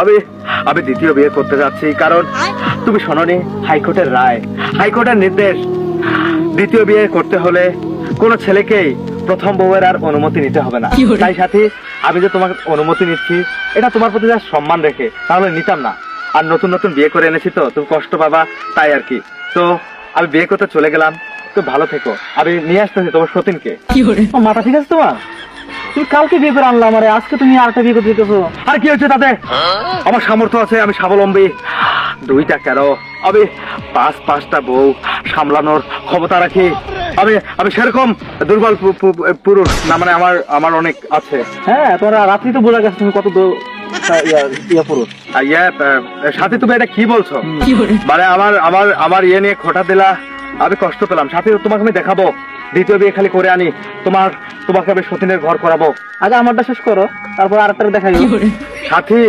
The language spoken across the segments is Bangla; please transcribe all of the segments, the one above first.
আমি আমি দ্বিতীয় বিয়ে করতে যাচ্ছি, কারণ তুমি শোনোনি হাইকোর্টের রায়, হাইকোর্টের নির্দেশ, দ্বিতীয় বিয়ে করতে হলে কোনো ছেলেকেই প্রথম বউয়ের আর অনুমতি নিতে হবে না। তাই সাথী, আমি যে তোমার অনুমতি নিচ্ছি এটা তোমার প্রতি যা সম্মান রেখে, তাহলে নিতাম না। আর নতুন নতুন বিয়ে করে এনেছি তো তুমি কষ্ট পাবা, তাই আর কি। তো আমি বিয়ে করতে চলে গেলাম, তো ভালো থেকো। আমি নিয়ে আসতেছি তোমার সতীনকে। মাথা ঠিক আছে তোমার? তুমি কালকে বিয়ে করে আনলাম, আরে আজকে তুমি আরেকটা বিয়ে করতে দিতেছো। আর কি হয়েছে তাতে? আমার সামর্থ্য আছে, আমি স্বাবলম্বী। দুইটা কেন, আমি পাঁচটা বউ সামলানোর ক্ষমতা রাখি। আমি আমি সেরকম দুর্বল পুরুষ না, মানে আমার অনেক আছে। হ্যাঁ, তোমার রাত্রি তো বোঝা গেছে তুমি কত ইয়া পুরুষ। সাথী, তুমি এটা কি বলছো? মানে আমার ইয়ে নিয়ে খোটা দিলা, আমি কষ্ট পেলাম। সাথী, তোমাকে আমি দেখাবো দ্বিতীয় বিয়ে খালি করে আনি, তোমাকে আমি সতীনের ঘর করাবো। আগে আমারটা শেষ করো, তারপর আরেকটা দেখাই। সাথী,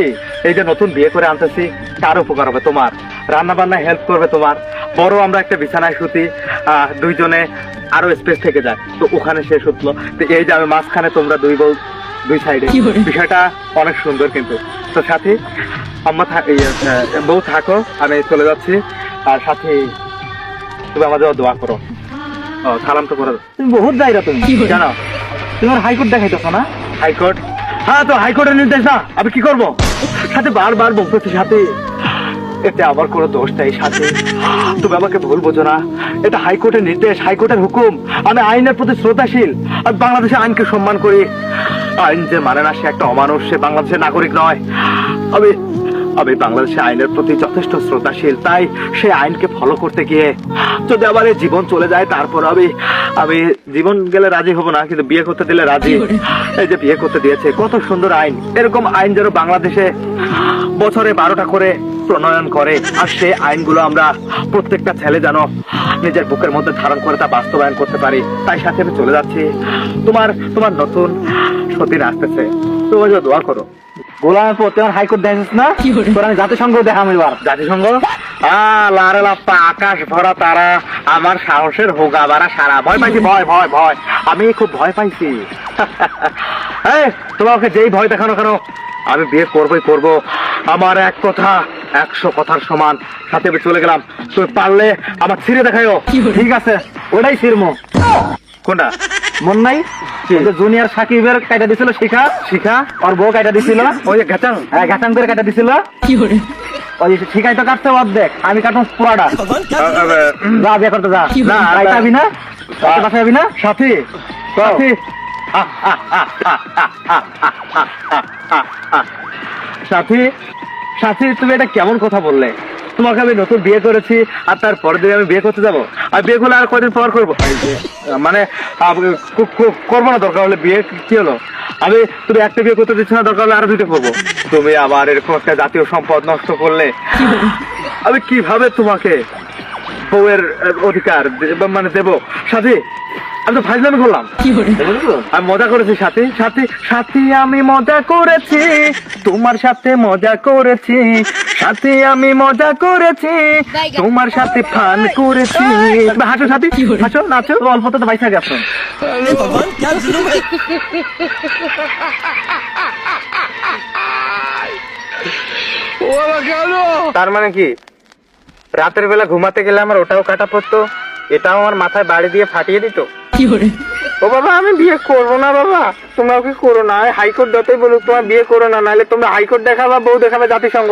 এই যে নতুন বিয়ে করে আনতেছি, কার উপকার হবে তোমার, রান্না বান্না হেল্প করবে তোমার। বড় আমরা একটা বিছানায় শুতি, দুইজনে আরো স্পেস থেকে যায়, তো ওখানে শেষ হতো। তো এই যে আমি মাঝখানে, তোমরা দুই বউ দুই সাইডে, বিষয়টা অনেক সুন্দর। কিন্তু তো সাথী, আম্মা বউ থাকো, আমি চলে যাচ্ছি। আর সাথী, তুমি আমাদের দোয়া করো। সালাম তো করে। তুমি বহুত যাইরা, তুমি জানো তোমার হাইকোর্ট দেখাইতেছো না? হাইকোর্ট? হ্যাঁ, তো হাইকোর্টের নির্দেশ না, আমি কি করবো? সাথে বারবার বলতেছি, সাথে এতে আমার কোনো দোষ নেই। সাথে তুমি আমাকে ভুল বোঝো না, এটা হাইকোর্টের নির্দেশ, হাইকোর্টের হুকুম। আমি আইনের প্রতি শ্রদ্ধাশীল, আর বাংলাদেশের আইনকে সম্মান করি। আইন যে মানে না, সে একটা অমানুষ, সে বাংলাদেশের নাগরিক নয়। আমি বাংলাদেশের আইনের প্রতি যথেষ্ট শ্রদ্ধাশীল, তাই সে আইনকে ফলো করতে গিয়ে যদি আবার এই জীবন চলে যায়, তারপর আমি জীবন গেলে রাজি হব না, কিন্তু বিয়ে করতে দিলে রাজি। এই যে বিয়ে করতে দিয়েছে, কত সুন্দর আইন। এরকম আইন যেন বাংলাদেশে বছরে 12টা করে প্রণয়ন করে, আর সে আইনগুলো আমরা প্রত্যেকটা ছেলে যেন নিজের বুকের মধ্যে ধারণ করে তা বাস্তবায়ন করতে পারি। তাই সাথে আমি চলে যাচ্ছি। তোমার নতুন সতীন আসতেছে, তুমি দোয়া করো। গোলামের পর তোমার হাইকোর্ট দেখাইছিস না? তোর আমি জাতিসংঘ দেখাম এবার। জাতিসংঘ? লারে লাপ্পা, আকাশ ভরা তারা, আমার সাহসের হোগা বাড়া সারা। ভয় পাইছি, ভয়, আমি খুব ভয় পাইছি। তোমাকে যেই ভয় দেখানো কেন, আমি বিয়ে করবো। আমার এক কথা 100 কথার সমান। সাথে আমি চলে গেলাম, তুমি পারলে আমার ছিঁড়ে দেখাইও। ঠিক আছে, ওটাই ছিড়মো। কোনটা মন নাই? জুনিয়র সাকিবের কাটা দিছিল শিখা, ওর বউ কাটা দিছিল, ওই যে ঘাটাং। হ্যাঁ, ঘাটাং করে কাটা দিছিল। ওই শিখাই তো কাটছে অর্ধেক, আমি কাটুন পুরাটা। যা বিয়ে করতে যা। না, যাবি না? বাসায় যাবি না? সাথী, সাথী, তুমি এটা কেমন কথা বললে? তোমাকে আমি নতুন বিয়ে করেছি, আর তারপরের দিন আমি বিয়ে করতে যাবো? আর বিয়ে করলে আর কয়দিন পর করবো? মানে করবো না, দরকার হলে বিয়ে। কি হলো? তুমি একটা বিয়ে করতে দিচ্ছ না, দরকার হলে আরো 2টা করবো। তুমি আবার এরকম একটা জাতীয় সম্পদ নষ্ট করলে, আমি কিভাবে তোমাকে বউয়ের অধিকার মানে দেবো? সাথী, আমি তো ফাইজলামি করলাম, আমি মজা করেছি। সাথী, আমি মজা করেছি, তোমার সাথে মজা করেছি। সাথী, আমি মজা করেছি, তোমার সাথে ফান করেছি। হাসো সাথী, হাসো, নাচো, অল্প তো পয়সা গেছো। তার মানে কি, রাতের বেলা ঘুমাতে গেলে আমার ওটাও কাটা পড়তো, এটাও আমার মাথায় বাড়ি দিয়ে ফাটিয়ে দিত। ও বাবা, আমি বিয়ে করবো না বাবা, তোমরা কি করো না। হাইকোর্ট যতই বলুক, তোমার বিয়ে করো না, নাহলে তোমরা হাইকোর্ট দেখাবা, বউ দেখাবে জাতিসংঘ।